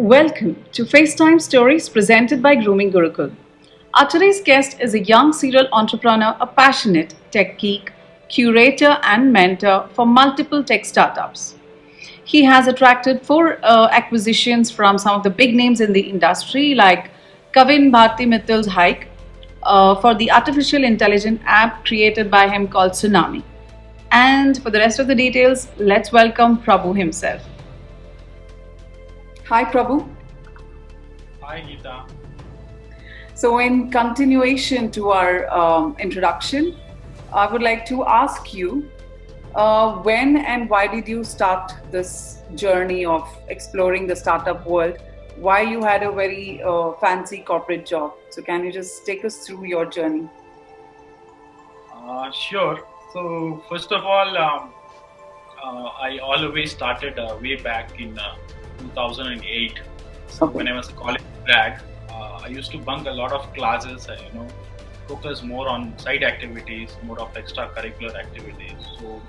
Welcome to FaceTime Stories presented by Grooming Gurukul. Our today's guest is a young serial entrepreneur, a passionate tech geek, curator, and mentor for multiple tech startups. He has attracted four acquisitions from some of the big names in the industry, like Kavin Bharti Mittal's Hike, for the artificial intelligence app created by him called Tsunami. And for the rest of the details, let's welcome Prabhu himself. Hi, Prabhu. Hi, Geeta. So, in continuation to our introduction, I would like to ask you when and why did you start this journey of exploring the startup world? Why you had a very fancy corporate job? So, can you just take us through your journey? Sure. So, first of all, I always started way back in 2008. So, when I was a college grad, I used to bunk a lot of classes and focus more on side activities, more of extracurricular activities. So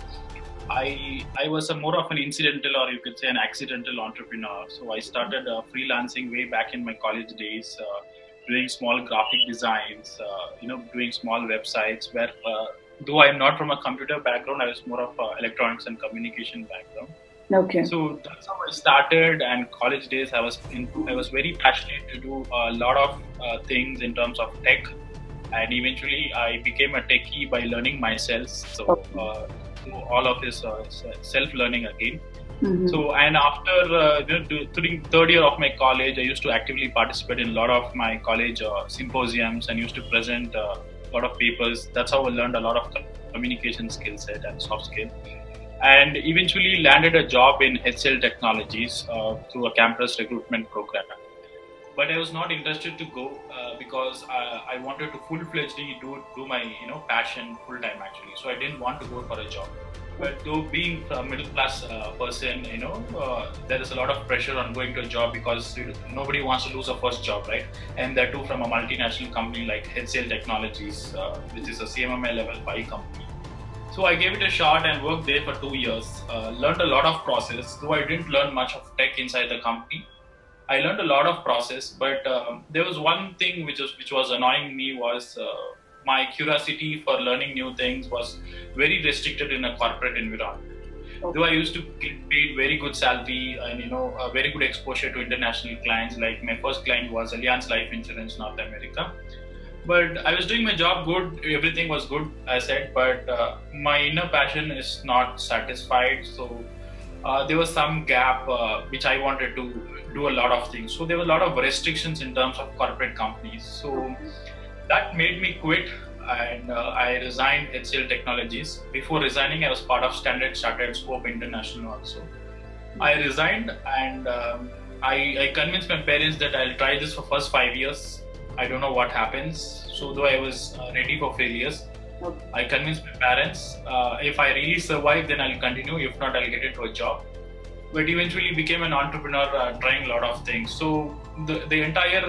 I was a more of an incidental, or you could say an accidental entrepreneur. So I started freelancing way back in my college days, doing small graphic designs, doing small websites where though I'm not from a computer background, I was more of electronics and communication background. Okay. So that's how I started. And college days, I was very passionate to do a lot of things in terms of tech, and eventually I became a techie by learning myself. So all of this self-learning again. Mm-hmm. So, and after during third year of my college, I used to actively participate in a lot of my college symposiums and used to present a lot of papers. That's how I learned a lot of communication skill set and soft skill. And eventually landed a job in HCL Technologies through a campus recruitment program. But I was not interested to go because I wanted to full-fledgedly do my passion full time actually. So I didn't want to go for a job. But though being a middle class person, there is a lot of pressure on going to a job because nobody wants to lose a first job, right? And that too from a multinational company like HCL Technologies, which is a CMMI level 5 company. So I gave it a shot and worked there for 2 years. Learned a lot of process, though I didn't learn much of tech inside the company. I learned a lot of process, but there was one thing which was annoying me was my curiosity for learning new things was very restricted in a corporate environment. Okay. Though I used to get paid very good salary and a very good exposure to international clients. Like my first client was Allianz Life Insurance North America. But I was doing my job good, everything was good, I said, but my inner passion is not satisfied. So there was some gap which I wanted to do a lot of things. So there were a lot of restrictions in terms of corporate companies. So that made me quit, and I resigned HCL Technologies. Before resigning, I was part of Standard Chartered Scope International also. I resigned, and I convinced my parents that I'll try this for first 5 years. I don't know what happens. So though I was ready for failures, I convinced my parents, if I really survive, then I'll continue. If not, I'll get into a job. But eventually became an entrepreneur, trying a lot of things. So the entire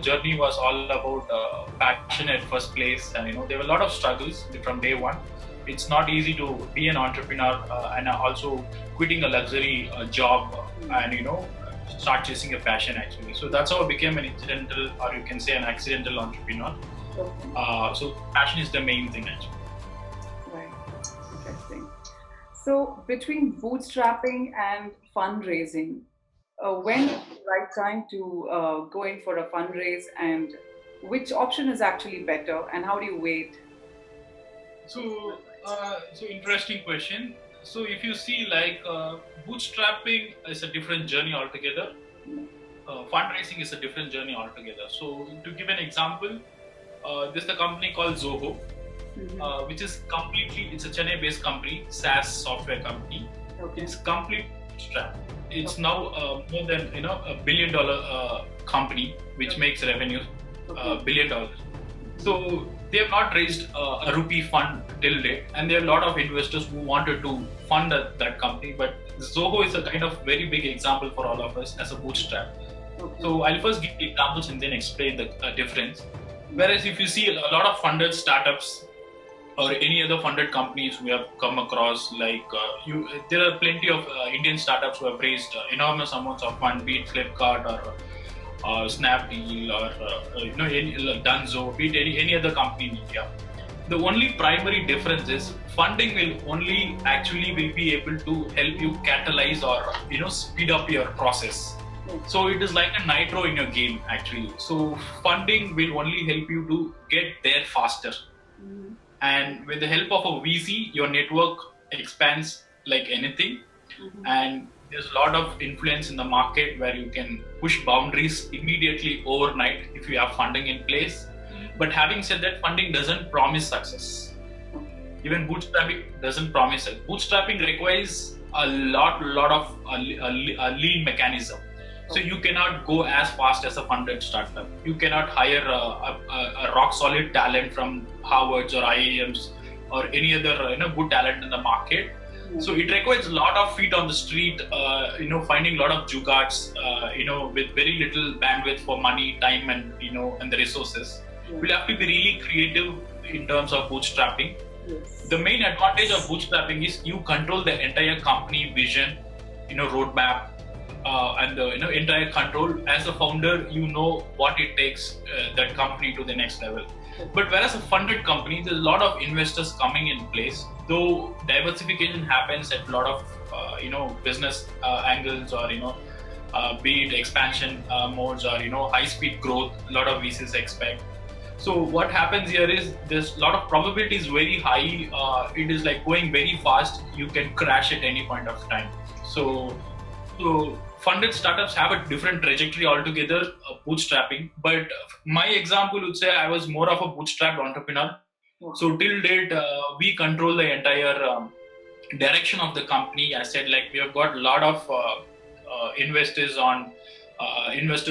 journey was all about passion at first place, and there were a lot of struggles from day one. It's not easy to be an entrepreneur and also quitting a luxury job and start chasing a passion actually. So that's how I became an incidental, or you can say an accidental entrepreneur. So passion is the main thing actually. Right, interesting. So between bootstrapping and fundraising, when is the right time to go in for a fundraise, and which option is actually better, and how do you weigh it? So interesting question. So if you see, like bootstrapping is a different journey altogether. Fundraising is a different journey altogether. So to give an example, there's a company called Zoho, which is it's a Chennai-based company, SaaS software company. Okay. It's complete bootstrap. It's now more than $1 billion company, which makes revenue $1 billion. So they have not raised a rupee fund till date, and there are a lot of investors who wanted to fund that company. But Zoho is a kind of very big example for all of us as a bootstrap. Okay. So I'll first give examples and then explain the difference. Whereas if you see a lot of funded startups, or any other funded companies we have come across, like there are plenty of Indian startups who have raised enormous amounts of fund, be it Flipkart or Snapdeal or Dunzo, be it any other company in India. The only primary difference is funding will only actually will be able to help you catalyze or speed up your process. So it is like a nitro in your game actually. So funding will only help you to get there faster. And with the help of a VC, your network expands like anything. And there's a lot of influence in the market where you can push boundaries immediately overnight if you have funding in place. But having said that, funding doesn't promise success. Even bootstrapping doesn't promise it. Bootstrapping requires a lot of a lean mechanism. So you cannot go as fast as a funded startup. You cannot hire a rock solid talent from Harvard's or IIMs or any other good talent in the market. So it requires a lot of feet on the street, finding a lot of juggards, with very little bandwidth for money, time, and and the resources. We'll have to be really creative in terms of bootstrapping. Yes. The main advantage of bootstrapping is you control the entire company vision, roadmap, and the entire control. As a founder, you know what it takes that company to the next level. But whereas a funded company, there's a lot of investors coming in place. Though diversification happens at a lot of business angles, or be it expansion modes, or high speed growth, a lot of VCs expect. So what happens here is there's a lot of probability is very high. It is like going very fast. You can crash at any point of time. So funded startups have a different trajectory altogether, bootstrapping. But my example would say I was more of a bootstrapped entrepreneur. So till date, we control the entire direction of the company. I said, like, we have got a lot of investors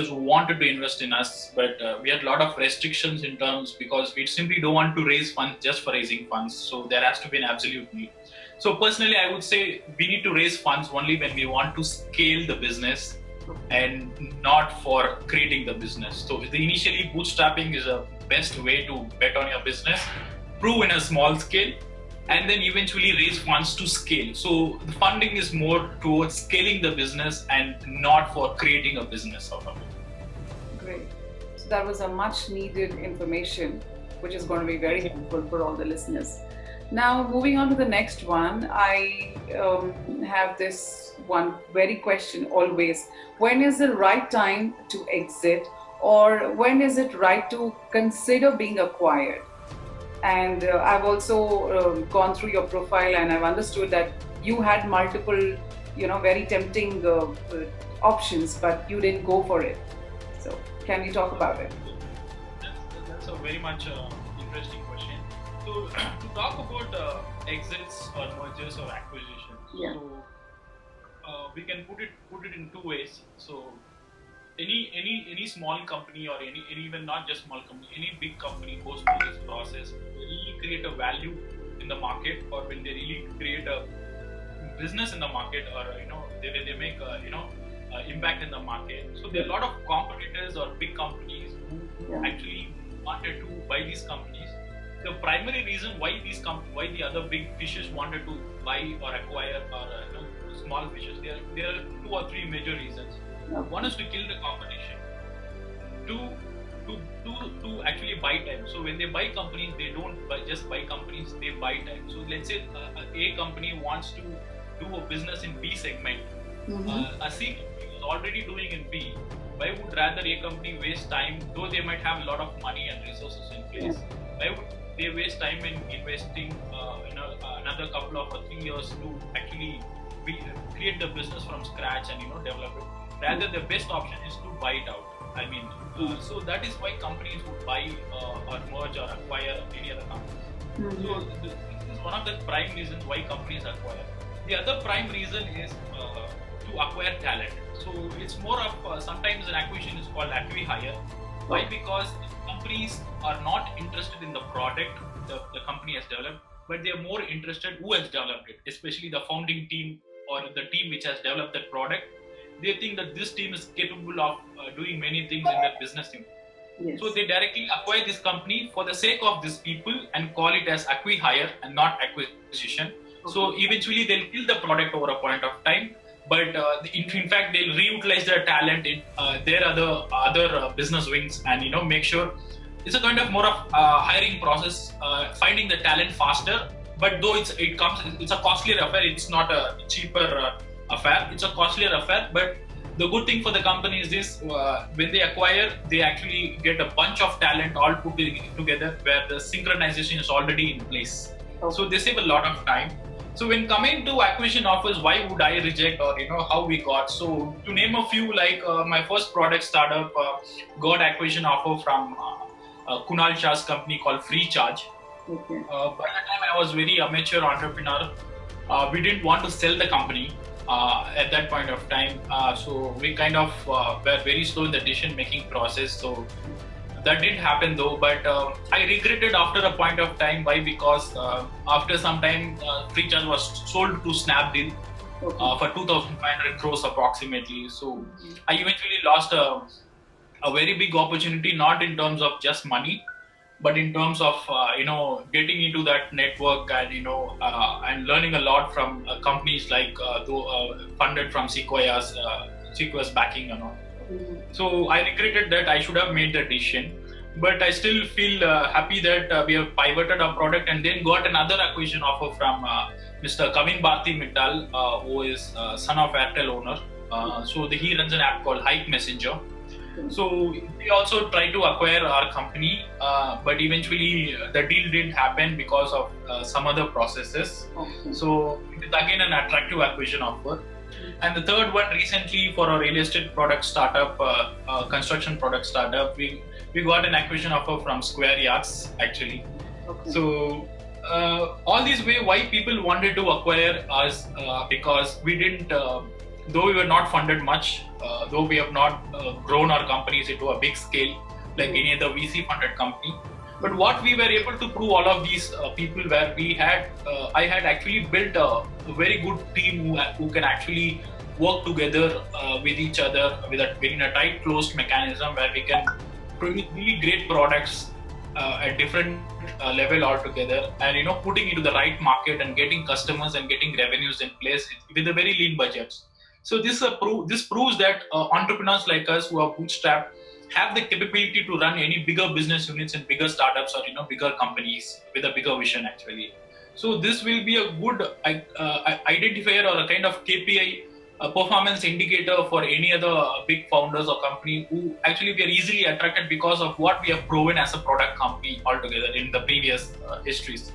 who wanted to invest in us, but we had a lot of restrictions in terms, because we simply don't want to raise funds just for raising funds. So there has to be an absolute need. So personally, I would say we need to raise funds only when we want to scale the business and not for creating the business. So initially, bootstrapping is a best way to bet on your business, prove in a small scale, and then eventually raise funds to scale. So the funding is more towards scaling the business and not for creating a business out of it. Great. So that was a much needed information, which is going to be very helpful for all the listeners. Now, moving on to the next one, I have this one very question always. When is the right time to exit, or when is it right to consider being acquired? And I've also gone through your profile, and I've understood that you had multiple, very tempting options, but you didn't go for it. So can you talk about it? That's a very much interesting question. So to talk about exits or mergers or acquisitions, so we can put it in two ways. So any small company, or any even not just small company, any big company goes through this process. They really create a value in the market, or when they really create a business in the market, or they make impact in the market. So there are a lot of competitors or big companies who actually wanted to buy these companies. The primary reason why why the other big fishes wanted to buy or acquire, or small fishes, there are two or three major reasons. One is to kill the competition. To actually buy time. So when they buy companies, they don't just buy companies, they buy time. So let's say a company wants to do a business in B segment. A C company is already doing in B. Why would rather a company waste time, though they might have a lot of money and resources in place? Why would they waste time in investing another couple of 3 years to actually create the business from scratch and develop it? Rather, the best option is to buy it out. I mean, so that is why companies would buy or merge or acquire any other company. So this is one of the prime reasons why companies acquire. The other prime reason is to acquire talent. So it's more of sometimes an acquisition is called acqui-hire. Why? Because companies are not interested in the product the company has developed, but they are more interested who has developed it, especially the founding team or the team which has developed that product. They think that this team is capable of doing many things in their business team. So Yes. they directly acquire this company for the sake of these people and call it as acqui-hire and not acquisition. So Okay. eventually they'll kill the product over a point of time, but in fact they'll reutilize their talent in their other business wings, and make sure it's a kind of more of hiring process, finding the talent faster. But though it's a costlier affair. It's not a cheaper affair. It's a costlier affair, but the good thing for the company is this: when they acquire, they actually get a bunch of talent all put together, where the synchronization is already in place. So they save a lot of time. So when coming to acquisition offers, why would I reject, or how we got? So to name a few, like my first product startup got acquisition offer from Kunal Shah's company called Free Charge. Okay. By the time I was very amateur entrepreneur, we didn't want to sell the company at that point of time. So we kind of were very slow in the decision making process. So that didn't happen though, but I regretted after a point of time. Why? Because after some time, Freecharge was sold to Snapdeal for 2,500 crores approximately. So I eventually lost a very big opportunity, not in terms of just money, but in terms of getting into that network, and and learning a lot from companies like funded from Sequoia's backing and all. So I regretted that. I should have made that decision, but I still feel happy that we have pivoted our product and then got another acquisition offer from Mr. Kavin Bharti Mittal, who is son of Airtel owner. He runs an app called Hike Messenger. So we also tried to acquire our company, but eventually the deal didn't happen because of some other processes. So it is again an attractive acquisition offer. And the third one, recently for a real estate product startup, construction product startup, we got an acquisition offer from Square Yards actually. So all this way, why people wanted to acquire us, because we didn't, though we were not funded much, though we have not grown our companies into a big scale like any other VC funded company. But what we were able to prove all of these people, where I had actually built a very good team who can actually work together with each other within a tight closed mechanism, where we can produce really great products at different level altogether, and putting into the right market and getting customers and getting revenues in place with a very lean budgets. So this proves that entrepreneurs like us who are bootstrapped have the capability to run any bigger business units and bigger startups, or bigger companies with a bigger vision actually. So this will be a good identifier or a kind of KPI, a performance indicator for any other big founders or company who actually we are easily attracted because of what we have proven as a product company altogether in the previous histories.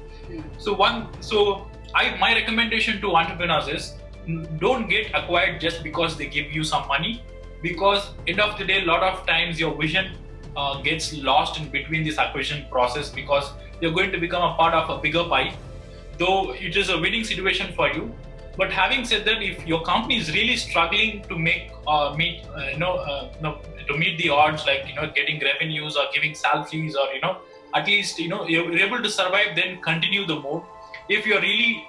My recommendation to entrepreneurs is, don't get acquired just because they give you some money, because end of the day, a lot of times your vision gets lost in between this acquisition process, because you're going to become a part of a bigger pie, though it is a winning situation for you. But having said that, if your company is really struggling to meet the odds, like getting revenues or giving salaries, or at least you're able to survive, then continue the move. If you're really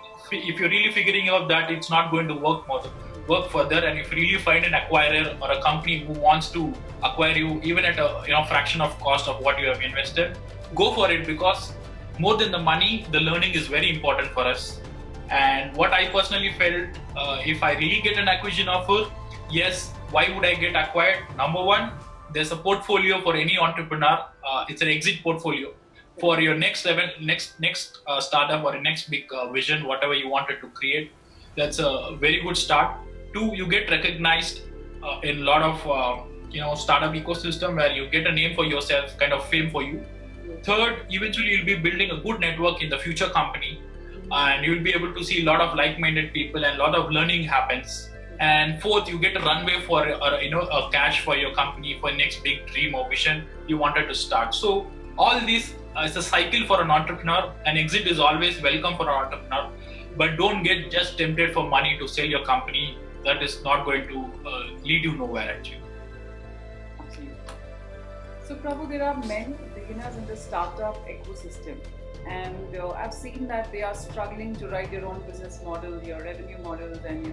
figuring out that it's not going to work further, and if you really find an acquirer or a company who wants to acquire you even at a fraction of cost of what you have invested, go for it, because more than the money, the learning is very important for us. And what I personally felt, if I really get an acquisition offer, yes, why would I get acquired? Number one, there's a portfolio for any entrepreneur. It's an exit portfolio for your next level, next startup, or next big vision, whatever you wanted to create. That's a very good start. Two, you get recognized in a lot of startup ecosystem, where you get a name for yourself, kind of fame for you. Third, eventually you'll be building a good network in the future company, and you'll be able to see a lot of like-minded people, and a lot of learning happens. And fourth, you get a runway for a cash for your company for next big dream or vision you wanted to start. So all this is a cycle for an entrepreneur. An exit is always welcome for an entrepreneur, but don't get just tempted for money to sell your company. That is not going to lead you nowhere actually. Absolutely. So Prabhu, there are many beginners in the startup ecosystem, and I've seen that they are struggling to write their own business model, their revenue models, and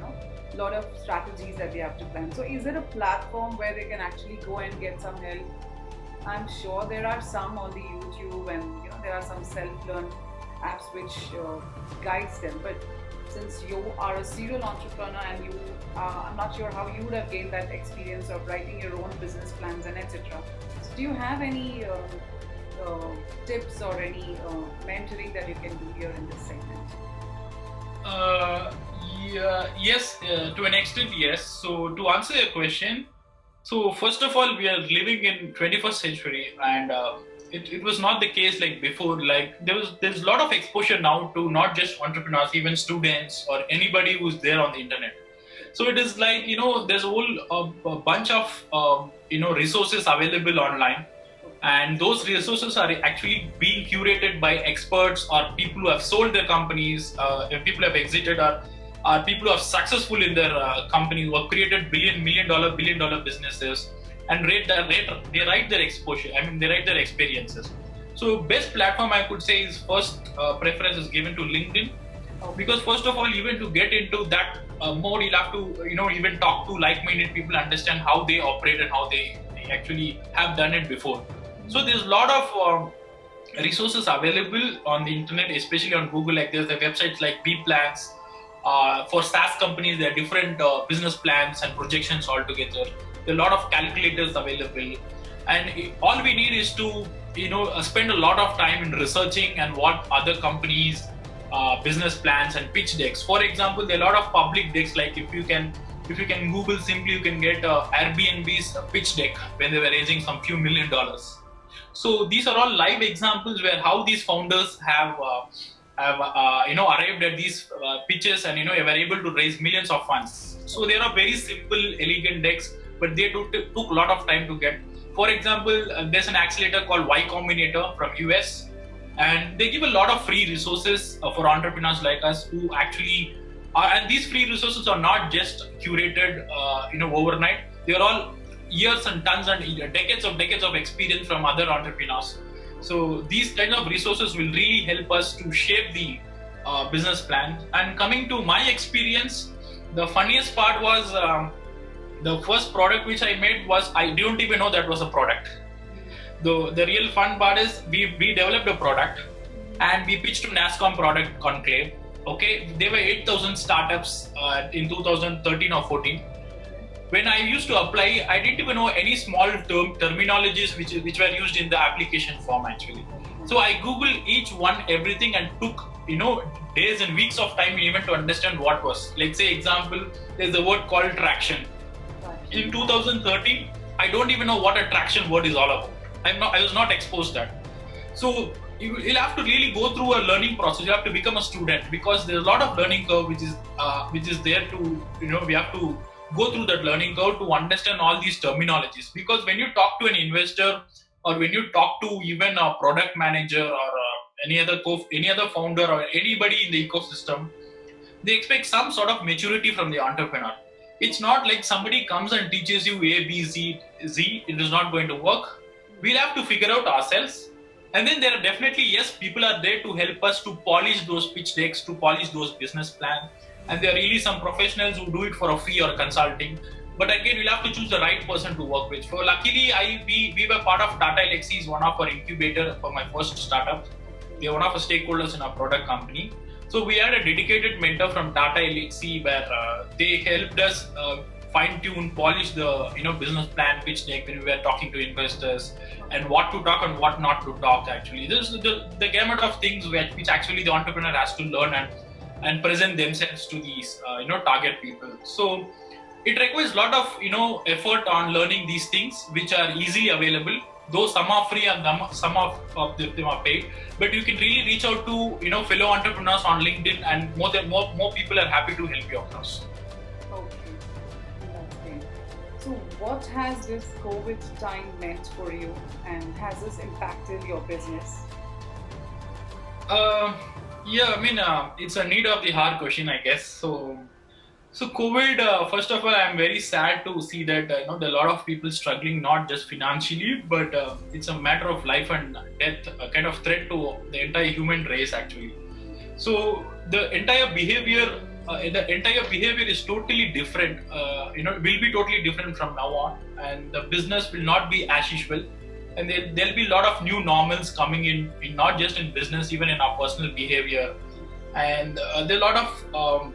a lot of strategies that they have to plan. So is there a platform where they can actually go and get some help I'm sure there are some on the YouTube, and there are some self-learn apps which guides them. But since you are a serial entrepreneur and I'm not sure how you would have gained that experience of writing your own business plans and etc. So do you have any tips or any mentoring that you can do here in this segment? Yes, to an extent, yes. So to answer your question, so first of all, we are living in 21st century, and it was not the case like before. Like there's a lot of exposure now to not just entrepreneurs, even students or anybody who's there on the internet. So it is like there's a whole a bunch of resources available online, and those resources are actually being curated by experts or people who have sold their companies, people who have exited, or people who are successful in their company, who have created billion dollar businesses, and they write their exposure. I mean, they write their experiences. So best platform I could say is first preference is given to LinkedIn, because first of all, even to get into that mode, you'll have to even talk to like-minded people, understand how they operate and how they actually have done it before. So there's a lot of resources available on the internet, especially on Google. Like there's the websites like B Plans. For SaaS companies, there are different business plans and projections altogether. There are a lot of calculators available, and all we need is to spend a lot of time in researching and what other companies' business plans and pitch decks. For example, there are a lot of public decks. Like if you can Google simply, you can get Airbnb's pitch deck when they were raising some few $1 million. So these are all live examples where how these founders have arrived at these pitches and were able to raise millions of funds. So they are very simple, elegant decks, but they took a lot of time to get. For example, there's an accelerator called Y Combinator from US, and they give a lot of free resources for entrepreneurs like us who actually are. And these free resources are not just curated, overnight. They are all years and tons and decades of experience from other entrepreneurs. So these kind of resources will really help us to shape the business plan. And coming to my experience, the funniest part was the first product which I made was I didn't even know that was a product. The real fun part is we developed a product and we pitched to NASCOM Product Conclave. Okay, there were 8,000 startups in 2013 or 14. When I used to apply, I didn't even know any small terminologies which were used in the application form actually. So I Googled each one, everything, and took days and weeks of time even to understand what was. Like say example, there's a word called traction. In 2013, I don't even know what a traction word is all about. I was not exposed to that. So you'll have to really go through a learning process. You have to become a student, because there's a lot of learning curve which is there to we have to go through that learning curve to understand all these terminologies. Because when you talk to an investor, or when you talk to even a product manager, or any other founder, or anybody in the ecosystem, they expect some sort of maturity from the entrepreneur. It's not like somebody comes and teaches you A, B, Z. It is not going to work. We'll have to figure out ourselves. And then there are definitely, yes, people are there to help us to polish those pitch decks, to polish those business plans. And there are really some professionals who do it for a fee or consulting. But again, we'll have to choose the right person to work with. So luckily, we were part of Tata Elxsi, one of our incubator for my first startup. They are one of our stakeholders in our product company. So we had a dedicated mentor from Tata Elxsi where they helped us fine-tune, polish the business plan, pitch deck when we were talking to investors, and what to talk and what not to talk. Actually, this is the gamut of things which actually the entrepreneur has to learn and present themselves to these target people. So it requires a lot of effort on learning these things, which are easily available. Though some are free and some of them are paid, but you can really reach out to fellow entrepreneurs on LinkedIn, and more people are happy to help you across. Okay, that's great. So, what has this COVID time meant for you, and has this impacted your business? Yeah, I mean, it's a need of the heart question, I guess. So COVID, first of all, I'm very sad to see that there are a lot of people struggling, not just financially, but it's a matter of life and death, a kind of threat to the entire human race actually. So the entire behavior is totally different. Will be totally different from now on, and the business will not be as usual. and there'll be a lot of new normals coming in not just in business, even in our personal behavior. And there are a lot of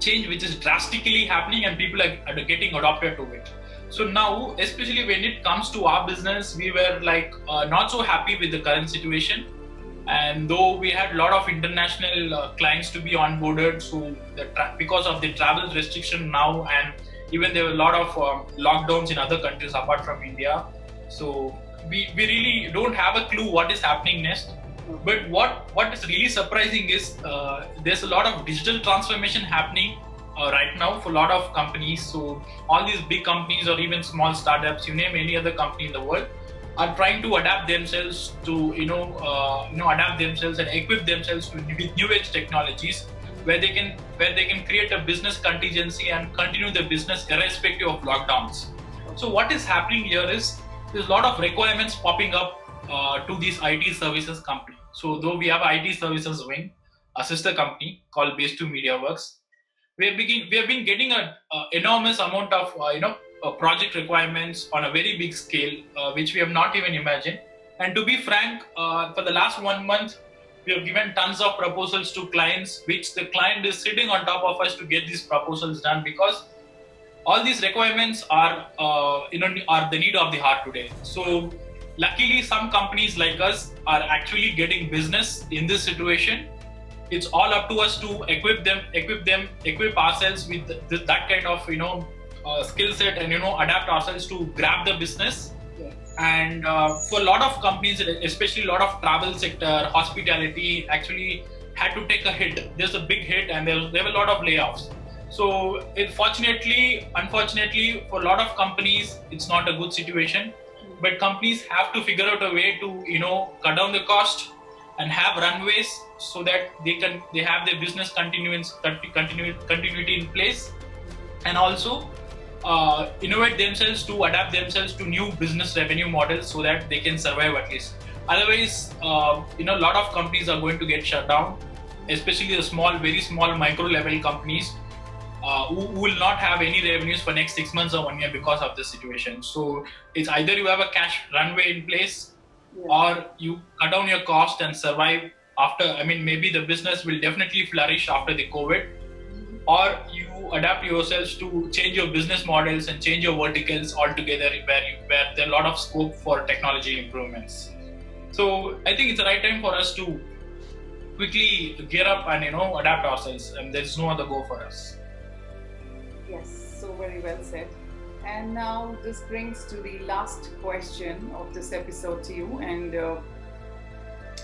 change which is drastically happening, and people are getting adopted to it. So now, especially when it comes to our business, we were like not so happy with the current situation. And though we had a lot of international clients to be onboarded, so because of the travel restriction now, and even there were a lot of lockdowns in other countries apart from India, so we really don't have a clue what is happening next. But what is really surprising is there's a lot of digital transformation happening right now for a lot of companies. So all these big companies or even small startups, you name any other company in the world, are trying to adapt themselves to adapt themselves and equip themselves with new age technologies, where they can create a business contingency and continue the business irrespective of lockdowns. So what is happening here is there's a lot of requirements popping up to these IT services company. So though we have IT services wing, a sister company called Base2 MediaWorks, we have been getting an enormous amount of project requirements on a very big scale, which we have not even imagined. And to be frank, for the last 1 month, we have given tons of proposals to clients, which the client is sitting on top of us to get these proposals done, because all these requirements are the need of the heart today. So luckily, some companies like us are actually getting business in this situation. It's all up to us to equip ourselves with that kind of skill set, and adapt ourselves to grab the business. Yes. And for a lot of companies, especially a lot of travel sector, hospitality, actually had to take a hit. There's a big hit, and there were a lot of layoffs. So unfortunately, for a lot of companies, it's not a good situation. But companies have to figure out a way to cut down the cost and have runways, so that they have their business continuity in place, and also innovate themselves to adapt themselves to new business revenue models, so that they can survive at least. Otherwise, a lot of companies are going to get shut down, especially the very small micro level companies who will not have any revenues for next 6 months or 1 year because of this situation. So it's either you have a cash runway in place, or you cut down your cost and survive after. I mean, maybe the business will definitely flourish after the COVID, or you adapt yourselves to change your business models and change your verticals altogether, where there's a lot of scope for technology improvements. So I think it's the right time for us to quickly gear up and adapt ourselves, and there's no other go for us. Yes, so very well said. And now this brings to the last question of this episode to you, and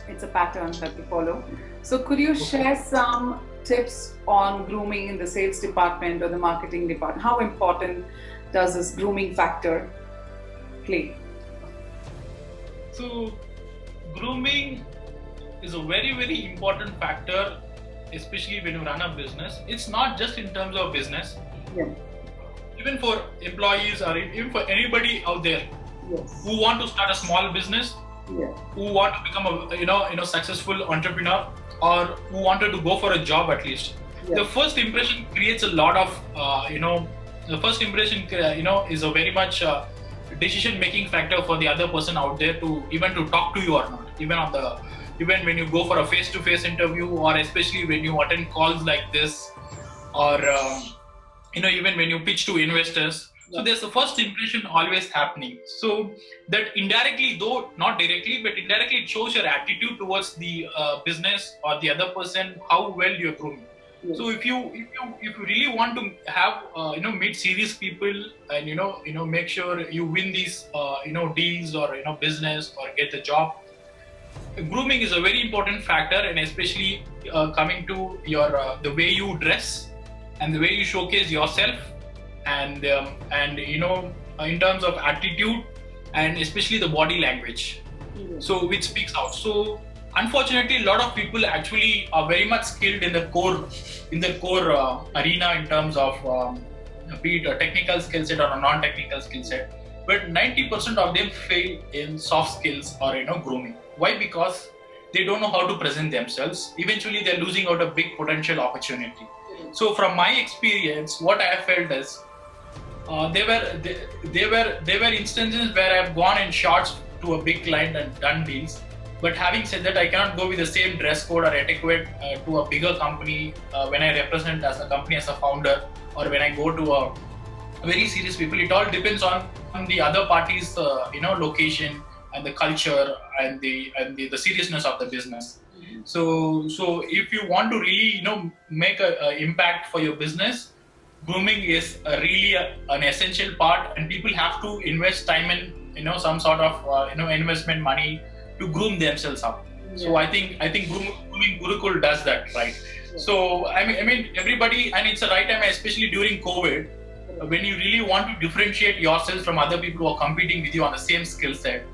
it's a pattern that we follow. So could you share some tips on grooming in the sales department or the marketing department? How important does this grooming factor play? So grooming is a very, very important factor, especially when you run a business. It's not just in terms of business. Yeah. Even for employees, or even for anybody out there who want to start a small business, who want to become a successful entrepreneur, or who wanted to go for a job at least. The first impression creates a lot of the first impression is a very much decision making factor for the other person out there to talk to you or not. Even when you go for a face-to-face interview, or especially when you attend calls like this, or even when you pitch to investors. So there's the first impression always happening. So that indirectly, though not directly, but indirectly, it shows your attitude towards the business or the other person, how well you're grooming. Yes. So if you really want to have meet serious people, and make sure you win these deals, or business, or get the job, grooming is a very important factor. And especially coming to your the way you dress and the way you showcase yourself, and in terms of attitude, and especially the body language, so which speaks out. So unfortunately, a lot of people actually are very much skilled in the core arena in terms of be it a technical skill set or a non-technical skill set, but 90% of them fail in soft skills or grooming. Why? Because they don't know how to present themselves. Eventually, they're losing out a big potential opportunity. So from my experience, what I have felt is there were instances where I've gone in shorts to a big client and done deals. But having said that, I cannot go with the same dress code or etiquette to a bigger company when I represent as a company as a founder, or when I go to a very serious people. It all depends on the other party's location and the culture and the seriousness of the business. So if you want to really make a impact for your business, grooming is an essential part, and people have to invest time in some sort of investment money to groom themselves up. Yeah. So I think Grooming Gurukul does that, right? Yeah. So I mean everybody, and it's a right time, especially during COVID, when you really want to differentiate yourself from other people who are competing with you on the same skill set.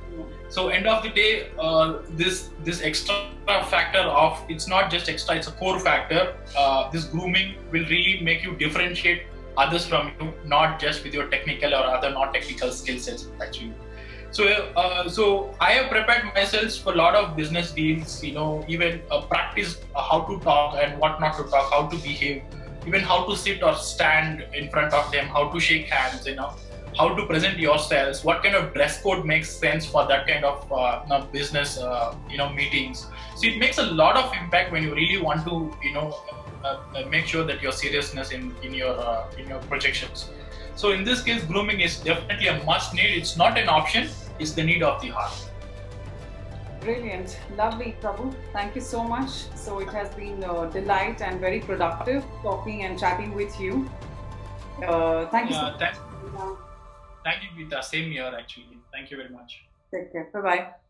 So end of the day, this extra factor of, it's not just extra, it's a core factor. This grooming will really make you differentiate others from you, not just with your technical or other non-technical skill sets actually. So I have prepared myself for a lot of business deals, even practice how to talk and what not to talk, how to behave, even how to sit or stand in front of them, how to shake hands, how to present yourselves, what kind of dress code makes sense for that kind of business, meetings. So it makes a lot of impact when you really want to, make sure that your seriousness in your projections. So in this case, grooming is definitely a must need. It's not an option, it's the need of the heart. Brilliant. Lovely, Prabhu. Thank you so much. So it has been a delight and very productive talking and chatting with you. Thank you so much. Thank you, Geeta. Same here, actually. Thank you very much. Take care. Bye-bye.